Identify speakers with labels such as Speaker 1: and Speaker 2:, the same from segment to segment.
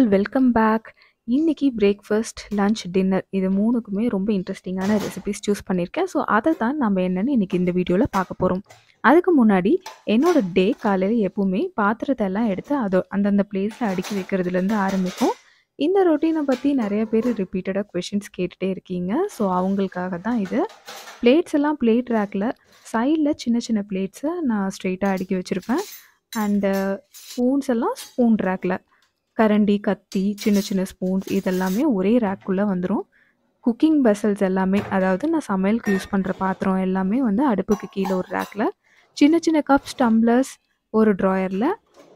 Speaker 1: All welcome back. இன்னைக்கு breakfast, lunch, dinner இது 3க்குமே ரொம்ப இன்ட்ரெஸ்டிங்கான ரெசிபீஸ் சூஸ் பண்ணியிருக்கேன். ஸோ அதை தான் நம்ம என்னன்னு இன்னைக்கு இந்த வீடியோவில் பார்க்க போகிறோம். அதுக்கு முன்னாடி என்னோட டே காலையில் எப்பவுமே பாத்திரத்தை எல்லாம் எடுத்து அந்தந்த பிளேஸில் அடுக்கி வைக்கிறதுலேருந்து ஆரம்பிக்கும். இந்த ரொட்டீனை பற்றி நிறைய பேர் ரிப்பீட்டடாக கொஷின்ஸ் கேட்டுகிட்டே இருக்கீங்க. ஸோ அவங்களுக்காக தான் இது. பிளேட்ஸ் எல்லாம் பிளேட் ரேக்கில் சைடில் சின்ன சின்ன பிளேட்ஸை நான் ஸ்ட்ரெயிட்டாக அடுக்கி வச்சுருப்பேன். அண்டு ஸ்பூன்ஸ் எல்லாம் ஸ்பூன் ரேக்கில், கரண்டி, கத்தி, சின்ன சின்ன ஸ்பூன்ஸ் இதெல்லாமே ஒரே ரேக்குள்ளே வந்துடும். குக்கிங் வெசல்ஸ் எல்லாமே, அதாவது நான் சமையலுக்கு யூஸ் பண்ணுற பாத்திரம் எல்லாமே வந்து அடுப்புக்கு கீழே ஒரு ரேக்கில், சின்ன சின்ன கப்ஸ், டம்ளர்ஸ் ஒரு ட்ராயரில்,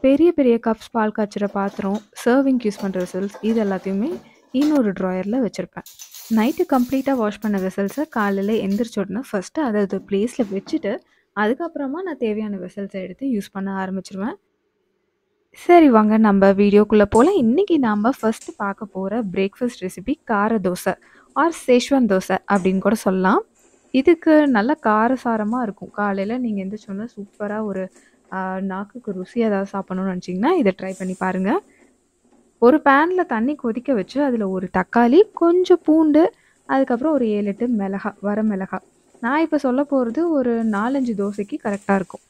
Speaker 1: பெரிய பெரிய கப்ஸ், பால் காய்ச்சுற பாத்திரம், சர்விங் யூஸ் பண்ணுற வெசல்ஸ் இது எல்லாத்தையுமே இன்னொரு ட்ராயரில் வச்சுருப்பேன். நைட்டு கம்ப்ளீட்டாக வாஷ் பண்ண வெசல்ஸை காலையில் எந்திரிச்ச உடனே ஃபஸ்ட்டு அதை பிளேஸில் வச்சுட்டு அதுக்கப்புறமா நான் தேவையான வெசல்ஸை எடுத்து யூஸ் பண்ண ஆரம்பிச்சிருவேன். சரி, வாங்க நம்ம வீடியோக்குள்ளே போகலாம். இன்றைக்கி நாம் ஃபஸ்ட்டு பார்க்க போகிற பிரேக்ஃபாஸ்ட் ரெசிபி கார தோசை ஆர் சேஷ்வான் தோசை அப்படின்னு கூட சொல்லலாம். இதுக்கு நல்ல காரசாரமாக இருக்கும். காலையில் நீங்கள் எந்திரிச்சோன்னா சூப்பராக ஒரு நாக்குக்கு ருசி ஏதாவது சாப்பிட்ணுன்னு நினச்சிங்கன்னா இதை ட்ரை பண்ணி பாருங்கள். ஒரு பேனில் தண்ணி கொதிக்க வச்சு அதில் ஒரு தக்காளி, கொஞ்சம் பூண்டு, அதுக்கப்புறம் ஒரு 7-8 வர மிளகாய். நான் இப்போ சொல்ல போகிறது ஒரு 4-5 தோசைக்கு கரெக்டாக இருக்கும்.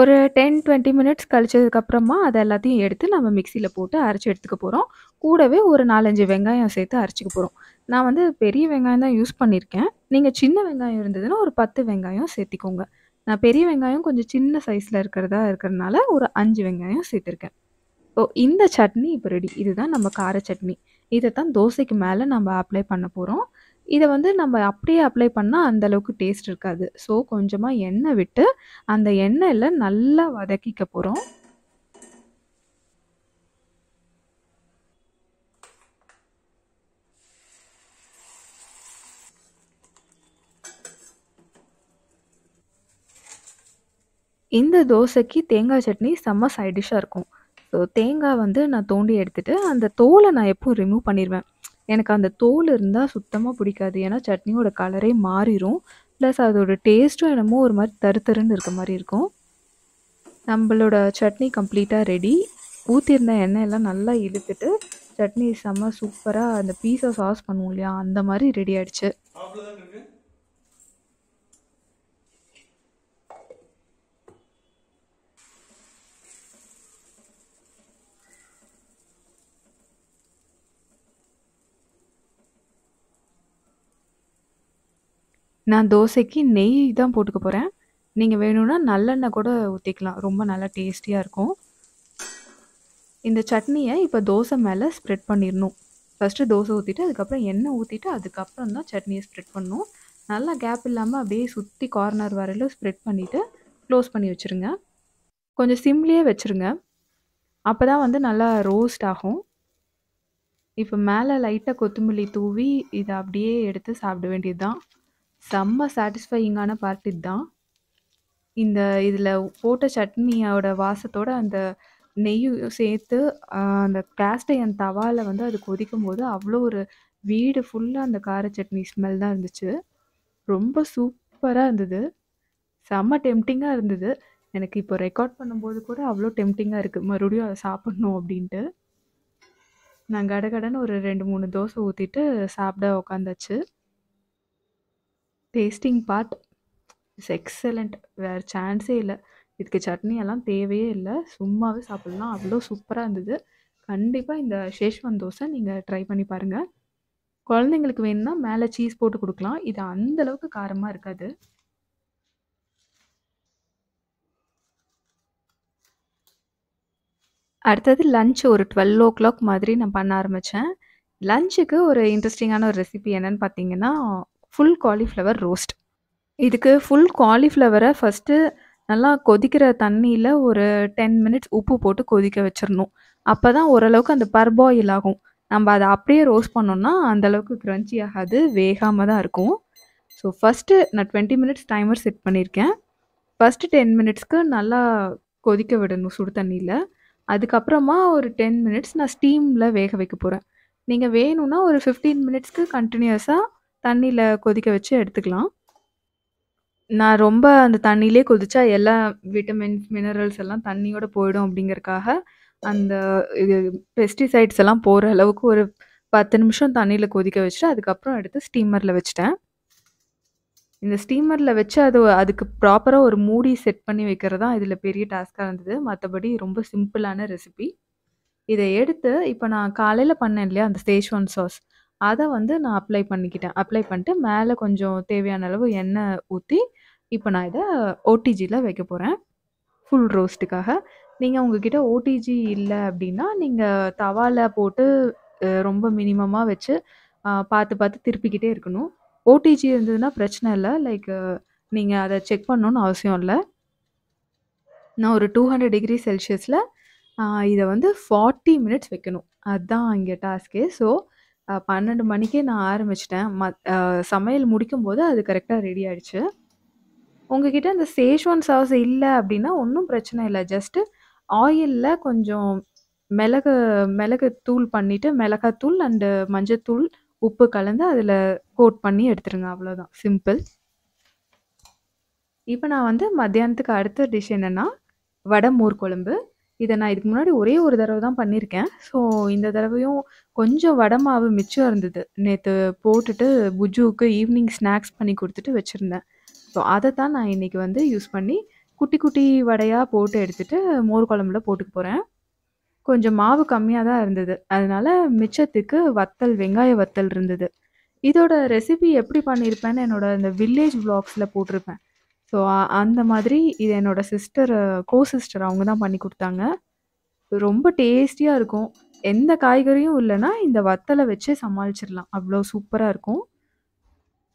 Speaker 1: ஒரு 10-20 மினிட்ஸ் கழிச்சதுக்கப்புறமா அதை எல்லாத்தையும் எடுத்து நம்ம மிக்சியில் போட்டு அரைச்சி எடுத்துக்க போகிறோம். கூடவே ஒரு 4-5 வெங்காயம் சேர்த்து அரைச்சிக்க போகிறோம். நான் வந்து பெரிய வெங்காயம் தான் யூஸ் பண்ணியிருக்கேன். நீங்கள் சின்ன வெங்காயம் இருந்ததுன்னா ஒரு 10 வெங்காயம் சேர்த்திக்கோங்க. நான் பெரிய வெங்காயம் கொஞ்சம் சின்ன சைஸில் இருக்கிறதுனால ஒரு 5 வெங்காயம் சேர்த்துருக்கேன். இந்த சட்னி இப்போ ரெடி. இதுதான் நம்ம கார சட்னி. இதை தான் தோசைக்கு மேலே நம்ம அப்ளை பண்ண போகிறோம். இதை வந்து நம்ம அப்படியே அப்ளை பண்ணால் அந்தளவுக்கு டேஸ்ட் இருக்காது. ஸோ கொஞ்சமாக எண்ணெய் விட்டு அந்த எண்ணெயில் நல்லா வதக்கிக்க போகிறோம். இந்த தோசைக்கு தேங்காய் சட்னி செம்ம சைட் டிஷ்ஷாக இருக்கும். ஸோ தேங்காய் வந்து நான் தோண்டி எடுத்துகிட்டு அந்த தோலை நான் எப்பவும் ரிமூவ் பண்ணிடுவேன். எனக்கு அந்த தோல் இருந்தால் சுத்தமாக பிடிக்காது. ஏன்னா சட்னியோட கலரே மாறிடும். ப்ளஸ் அதோட டேஸ்ட்டும் என்னமோ ஒரு மாதிரி தருன்னு இருக்க மாதிரி இருக்கும். நம்மளோட சட்னி கம்ப்ளீட்டாக ரெடி. ஊற்றிருந்த எண்ணெயெல்லாம் நல்லா இழுத்துட்டு சட்னி செம்ம சூப்பராக அந்த பீஸா சாஸ் பண்ணுவோம் இல்லையா, அந்த மாதிரி ரெடி ஆகிடுச்சு. நான் தோசைக்கு நெய் தான் போட்டுக்க போகிறேன். நீங்கள் வேணும்னா நல்லெண்ணெய் கூட ஊற்றிக்கலாம். ரொம்ப நல்லா டேஸ்டியாக இருக்கும். இந்த சட்னியை இப்போ தோசை மேலே ஸ்ப்ரெட் பண்ணிடணும். ஃபஸ்ட்டு தோசை ஊற்றிட்டு அதுக்கப்புறம் எண்ணெய் ஊற்றிட்டு அதுக்கப்புறம் தான் சட்னியை ஸ்ப்ரெட் பண்ணணும். நல்லா கேப் இல்லாமல் அப்படியே சுற்றி கார்னர் வரையிலும் ஸ்ப்ரெட் பண்ணிவிட்டு க்ளோஸ் பண்ணி வச்சுருங்க. கொஞ்சம் சிம்லேயே வச்சுருங்க. அப்போ தான் வந்து நல்லா ரோஸ்ட் ஆகும். இப்போ மேலே லைட்டாக கொத்தமல்லி தூவி இதை அப்படியே எடுத்து சாப்பிட வேண்டியது தான். செம்ம சாட்டிஸ்ஃபையிங்கான பார்ட் இதுதான். இதில் போட்ட சட்னியோட வாசத்தோட அந்த நெய்யும் சேர்த்து அந்த கேஸ்ட் அயர்ன் தவாவில் வந்து அது கொதிக்கும் போது அவ்வளோ ஒரு வீடு ஃபுல்லாக அந்த கார சட்னி ஸ்மெல் தான் இருந்துச்சு. ரொம்ப சூப்பராக இருந்தது. செம்ம டெம்டிங்காக இருந்தது. எனக்கு இப்போ ரெக்கார்ட் பண்ணும்போது கூட அவ்வளோ டெம்டிங்காக இருக்குது மறுபடியும் அதை சாப்பிட்ணும் அப்படின்ட்டு. நான் கடகடன்னு ஒரு 2-3 தோசை ஊற்றிட்டு சாப்பிட உக்காந்தாச்சு. Tasting part is excellent. வேறு சான்ஸே இல்லை. இதுக்கு சட்னி எல்லாம் தேவையே இல்லை. சும்மாவே சாப்பிட்லாம். அவ்வளோ சூப்பராக இருந்தது. கண்டிப்பாக இந்த சேஷ்வான் தோசை நீங்கள் ட்ரை பண்ணி பாருங்கள். குழந்தைங்களுக்கு வேணும்னா மேலே சீஸ் போட்டு கொடுக்கலாம். இது அந்தளவுக்கு காரமாக இருக்காது. அடுத்தது லஞ்ச் ஒரு 12 o'clock மாதிரி நான் பண்ண ஆரம்பித்தேன். லஞ்சுக்கு ஒரு இன்ட்ரெஸ்டிங்கான ஒரு ரெசிபி என்னென்னு பார்த்தீங்கன்னா ஃபுல் காலிஃப்ளவர் ரோஸ்ட். இதுக்கு ஃபுல் காலிஃப்ளவரை ஃபஸ்ட்டு நல்லா கொதிக்கிற தண்ணியில் ஒரு 10 மினிட்ஸ் உப்பு போட்டு கொதிக்க வச்சிடணும். அப்போ தான் ஓரளவுக்கு அந்த பர்பாயில் ஆகும். நம்ம அதை அப்படியே ரோஸ்ட் பண்ணோம்னா அந்தளவுக்கு க்ரன்ச்சி ஆகாது, வேகாமல் தான் இருக்கும். ஸோ ஃபஸ்ட்டு நான் 20 மினிட்ஸ் டைமர் செட் பண்ணியிருக்கேன். ஃபஸ்ட்டு 10 மினிட்ஸ்க்கு நல்லா கொதிக்க விடணும் சுடு தண்ணியில். அதுக்கப்புறமா ஒரு 10 மினிட்ஸ் நான் ஸ்டீமில் வேக வைக்க போகிறேன். நீங்கள் வேணும்னா ஒரு 15 மினிட்ஸ்க்கு கண்டினியூஸாக தண்ணியில் கொதிக்க வச்சு எடுத்துக்கலாம். நான் ரொம்ப அந்த தண்ணியிலே கொதிச்சா எல்லா விட்டமின்ஸ், மினரல்ஸ் எல்லாம் தண்ணியோட போயிடும் அப்படிங்கிறதுக்காக அந்த இது பெஸ்டிசைட்ஸ் எல்லாம் போற அளவுக்கு ஒரு 10 நிமிஷம் தண்ணீல கொதிக்க வச்சுட்டு, அதுக்கப்புறம் எடுத்து ஸ்டீமர்ல வச்சுட்டேன். இந்த ஸ்டீமர்ல வச்சு அதுக்கு ப்ராப்பரா ஒரு மூடி செட் பண்ணி வைக்கிறது தான் இதில பெரிய டாஸ்க்கா இருந்தது. மத்தபடி ரொம்ப சிம்பிளான ரெசிபி. இத எடுத்து இப்ப நான் காலையில பண்ணேன் இல்லையா, அந்த சேச்வான் சாஸ். அத வந்து நான் அப்ளை பண்ணிக்கிட்டேன். அப்ளை பண்ணிட்டு மேல கொஞ்சம் தேவையான அளவு எண்ணெய் ஊத்தி, இப்ப நான் இத ஓடிஜில வைக்க போறேன். ஃபுல் ரோஸ்ட்டுக்காக. நீங்க உங்ககிட்ட ஓடிஜி இல்ல அப்டின்னா, நீங்க தவால போட்டு ரொம்ப மினிமமா வச்சு பார்த்து பார்த்து திருப்பிக்கிட்டே இருக்கணும். ஓடிஜி இருந்ததுன்னா பிரச்சனை இல்ல. லைக் நீங்க அத செக் பண்ணணும்னு அவசியம் இல்ல. நான் ஒரு 200 டிகிரி செல்சியஸ்ல இத வந்து 40 மினிட்ஸ் வைக்கணும். அதான் இங்க டாஸ்க்கே. ஸோ 12 மணிக்கே நான் ஆரம்பிச்சுட்டேன். சமையல் முடிக்கும்போது அது கரெக்ட்டா ரெடி ஆயிடுச்சு. உங்ககிட்ட இந்த சேச்வான் சாஸ் இல்ல அப்டின்னா ஒண்ணும் பிரச்சனை இல்ல. ஜஸ்ட் ஆயில்ல கொஞ்சம் மிளகு மிளகு தூள் பண்ணிட்டு, மிளகாத்தூள் அண்ட் மஞ்சத்தூள், உப்பு கலந்து அதில கோட் பண்ணி எடுத்துருங்க. அவ்வளோதான் சிம்பிள். இப்ப நான் வந்து மத்தியானத்துக்கு அடுத்த டிஷ் என்னன்னா, வடை மோர் குழம்பு. இத நான் இதுக்கு முன்னாடி ஒரே ஒரு தடவ தான் பண்ணியிருக்கேன். ஸோ இந்த தடவையும் கொஞ்சம் வடை மாவு மிச்சம் இருந்தது. நேத்து போட்டுட்டு புஜ்ஜுவுக்கு ஈவினிங் ஸ்நாக்ஸ் பண்ணி குடுத்துட்டு வச்சிருந்தேன். ஸோ அத தான் நான் இன்னைக்கு வந்து யூஸ் பண்ணி குட்டி குட்டி வடையா போட்டு எடுத்துட்டு மோர் குழம்புல போட்டுக்க போறேன். கொஞ்சம் மாவு கம்மியா தான் இருந்தது. அதனால மிச்சத்துக்கு வத்தல், வெங்காய வத்தல் இருந்தது. இதோட ரெசிபி எப்படி பண்ணியிருப்பேன்னு என்னோட இந்த வில்லேஜ் விளாக்ஸ்ல போட்டிருப்பேன். ஸோ அந்த மாதிரி இது என்னோட சிஸ்டர் அவங்க தான் பண்ணி குடுத்தாங்க. ரொம்ப டேஸ்டியா இருக்கும். எந்த காய்கறியும் இல்லன்னா, இந்த வத்தல வச்சு சமாளிச்சிடலாம். அவ்ளோ சூப்பரா இருக்கும்.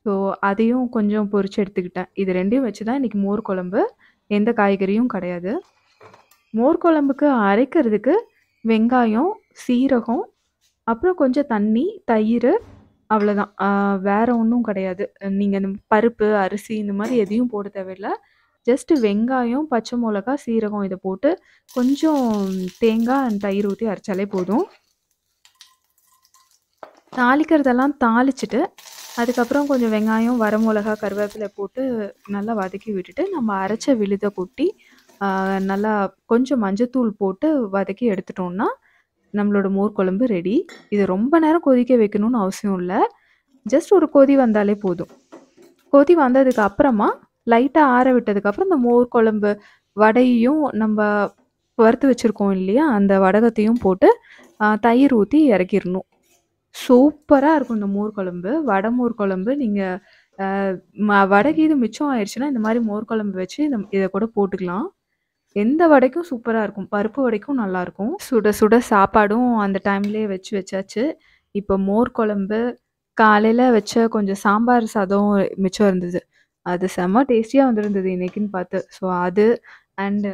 Speaker 1: ஸோ அதையும் கொஞ்சம் பொரிச்சு எடுத்துக்கிட்டேன். இது 2யும் வச்சு தான் இன்னைக்கு மோர் குழம்பு. எந்த காய்கறியும் கிடையாது. மோர் குழம்புக்கு அரைக்கிறதுக்கு வெங்காயம், சீரகம், அப்புறம் கொஞ்சம் தண்ணி, தயிரு அவ்வளோதான். வேற ஒண்ணும் கிடையாது. நீங்க இந்த பருப்பு, அரிசி இந்த மாரி எதையும் போட தேவையில்ல. ஜஸ்ட் வெங்காயம், பச்சை மொளகா, சீரகம் இத போட்டு கொஞ்சம் தேங்காய் அண்ட் தயிர் ஊத்தி அரைச்சாலே போதும். தாளிக்கிறதெல்லாம் தாளிச்சுட்டு, அதுக்கப்புறம் கொஞ்சம் வெங்காயம், வரமிளகா, கருவேப்பிலை போட்டு நல்லா வதக்கி விட்டுட்டு, நம்ம அரைச்ச விழுத கொட்டி, நல்லா கொஞ்சம் மஞ்சத்தூள் போட்டு வதக்கி எடுத்துட்டோம்னா, நம்மளோட மோர் குழம்பு ரெடி. இது ரொம்ப நேரம் கொதிக்க வைக்கணும்னு அவசியம் இல்ல. ஜஸ்ட் ஒரு கொதி வந்தாலே போதும். கொதி வந்ததுக்கு அப்புறமா, லைட்டா ஆற விட்டதுக்கப்புறம் இந்த மோர் குழம்பு வடையையும் நம்ப வறுத்து வச்சிருக்கோம் இல்லையா? அந்த வடகத்தையும் போட்டு, தயிர் ஊத்தி இறக்கிரணும். சூப்பரா இருக்கும் இந்த மோர் குழம்பு. வடை மோர் குழம்பு நீங்க வடை கீது மிச்சம் ஆயிருச்சுன்னா, இந்த மாரி மோர் குழம்பு வச்சு இத கூட போட்டுக்கலாம். எந்த வடைக்கும் சூப்பரா இருக்கும். பருப்பு வடைக்கும் நல்லாயிருக்கும். சுட சுட சாப்பாடும் அந்த டைம்லயே வச்சாச்சு. இப்போ மோர் குழம்பு, காலையில வச்ச கொஞ்சம் சாம்பார் சாதம் மிச்சம் இருந்தது. அது செம்ம டேஸ்டியா வந்திருந்தது இன்னைக்குன்னு பார்த்து. ஸோ அது அண்ட்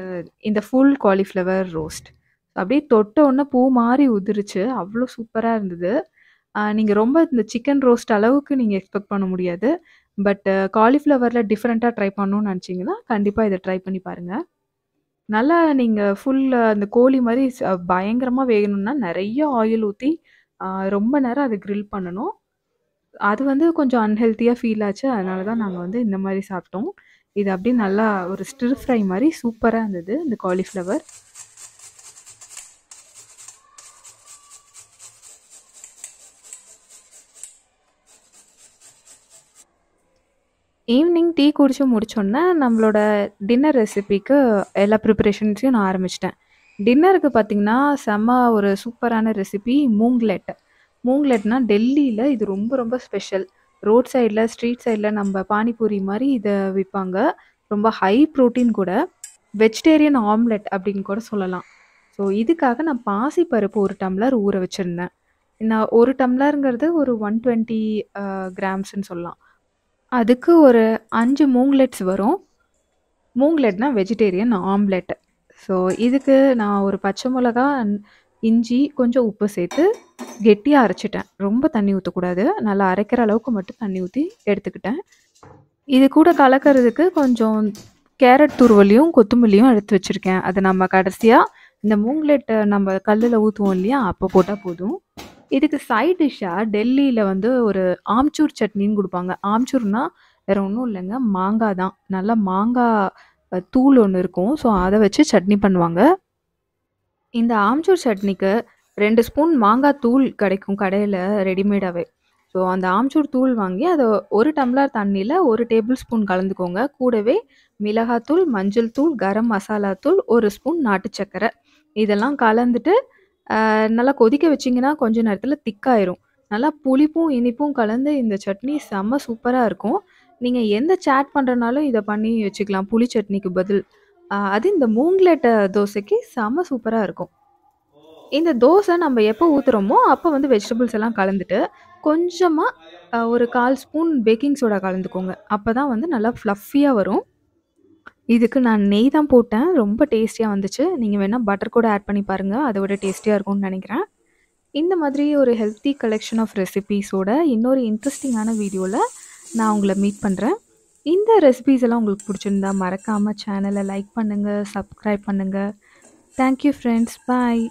Speaker 1: இந்த ஃபுல் காலிஃப்ளவர் ரோஸ்ட். அப்படியே தொட்ட உடனே பூ மாரி உதிருச்சு. அவ்ளோ சூப்பரா இருந்தது. நீங்க ரொம்ப இந்த சிக்கன் ரோஸ்ட் அளவுக்கு நீங்க எக்ஸ்பெக்ட் பண்ண முடியாது. பட் காலிஃப்ளவர்ல டிஃபரெண்ட்டா ட்ரை பண்ணணும்னு நினச்சீங்கன்னா, கண்டிப்பா இத ட்ரை பண்ணி பாருங்க. நல்லா நீங்க அந்த கோழி மாரி பயங்கரமா வேகணும்னா, நெறைய ஆயில் ஊத்தி, ரொம்ப நேரம் அத கிரில் பண்ணணும். அது வந்து கொஞ்சம் அன்ஹெல்த்தியா ஃபீல் ஆச்சு. அதனால தான் நாங்க வந்து இந்த மாரி சாப்பிட்டோம். இது அப்படியே நல்லா ஒரு ஸ்டிர் ஃப்ரை மாரி சூப்பரா இருந்தது, இந்த காலிஃப்ளவர். ஈவினிங் டீ குடிச்சு முடிச்சோன்னே, நம்மளோட டின்னர் ரெசிபிக்கு எல்லா ப்ரிப்பரேஷன்ஸையும் நான் ஆரம்பிச்சுட்டேன். டின்னருக்கு பார்த்தீங்கன்னா, செம்ம ஒரு சூப்பரான ரெசிபி மூங்லெட். மூங்லெட்னா டெல்லியில இது ரொம்ப ரொம்ப ஸ்பெஷல். ரோட் சைட்ல, ஸ்ட்ரீட் சைட்ல நம்ம பானிபூரி மாரி இத விப்பாங்க. ரொம்ப ஹை புரோட்டீன் கூட. வெஜிடேரியன் ஆம்லெட் அப்படின்னு கூட சொல்லலாம். ஸோ இதுக்காக நான் பாசிப்பருப்பு 1 டம்ளர் ஊற வச்சிருந்தேன். நான் 1 டம்ளர்ங்கிறது ஒரு 120 கிராம்ஸ்ன்னு சொல்லலாம். அதுக்கு ஒரு 5 மூங்லெட்ஸ் வரும். மூங்லெட்னா வெஜிடேரியன் ஆம்லெட். ஸோ இதுக்கு நான் ஒரு பச்சை மிளகா, இஞ்சி, கொஞ்சம் உப்பு சேர்த்து கெட்டியா அரைச்சுட்டேன். ரொம்ப தண்ணி ஊத்தக்கூடாது. நல்லா அரைக்கிற அளவுக்கு மட்டும் தண்ணி ஊத்தி எடுத்துக்கிட்டேன். இது கூட கலக்கறதுக்கு கொஞ்சம் கேரட் துருவலையும், கொத்தமல்லியும் எடுத்து வச்சிருக்கேன். அத நம்ம கடைசியா இந்த மூங்லெட்ட நம்ம கல்லுல ஊத்துவோம் இல்லையா? அப்ப போட்டா போதும். இதுக்கு சைட் டிஷ்ஷா டெல்லியில வந்து ஒரு ஆம்ச்சூர் சட்னின்னு குடுப்பாங்க. ஆம்ச்சூர்னா வேற ஒண்ணும் இல்லங்க. மாங்கா தான். நல்லா மாங்கா தூள் ஒண்ணு இருக்கும். ஸோ அத வச்சு சட்னி பண்ணுவாங்க. இந்த ஆம்ச்சூர் சட்னிக்கு 2 ஸ்பூன் மாங்காய் தூள் கிடைக்கும் கடையில ரெடிமேடாவே. ஸோ அந்த ஆம்ச்சூர் தூள் வாங்கி அத 1 டம்ளர் தண்ணீல 1 டேபிள் ஸ்பூன் கலந்துக்கோங்க. கூடவே மிளகாத்தூள், மஞ்சள் தூள், கரம் மசாலா தூள், 1 ஸ்பூன் நாட்டு சர்க்கரை. இதெல்லாம் கலந்துட்டு நல்லா கொதிக்க வச்சீங்கன்னா, கொஞ்ச நேரத்தில திக்காயிரும். நல்லா புளிப்பும், இனிப்பும் கலந்து இந்த சட்னி செம்ம சூப்பரா இருக்கும். நீங்க எந்த சாட் பண்றனாலும் இத பண்ணி வச்சுக்கலாம். புளி சட்னிக்கு பதில். அது இந்த மூங்லெட் தோசைக்கு செம்ம சூப்பரா இருக்கும். இந்த தோசை நம்ம எப்போ ஊத்துறோமோ, அப்போ வந்து வெஜிடபிள்ஸ் எல்லாம் கலந்துட்டு, கொஞ்சமா ஒரு 1/4 ஸ்பூன் பேக்கிங் சோடா கலந்துக்கோங்க. அப்பதான் வந்து நல்லா ஃப்ளஃபியா வரும். இதுக்கு நான் நெய் தான் போட்டேன். ரொம்ப டேஸ்டியா வந்துச்சு. நீங்க வேணா பட்டர் கூட ஆட் பண்ணி பாருங்க. அத விட டேஸ்டியா இருக்கும்னு நெனைக்கிறேன். இந்த மாதிரி ஒரு ஹெல்த்தி கலெக்ஷன் ஆஃப் ரெசிபீஸோட இன்னொரு இன்ட்ரெஸ்டிங்கான வீடியோல நான் உங்கள மீட் பண்றேன். இந்த ரெசிபீஸ் எல்லாம் உங்களுக்கு பிடிச்சிருந்தா மறக்காம சேனல லைக் பண்ணுங்க, சப்ஸ்கிரைப் பண்ணுங்க. Thank you friends. பாய்.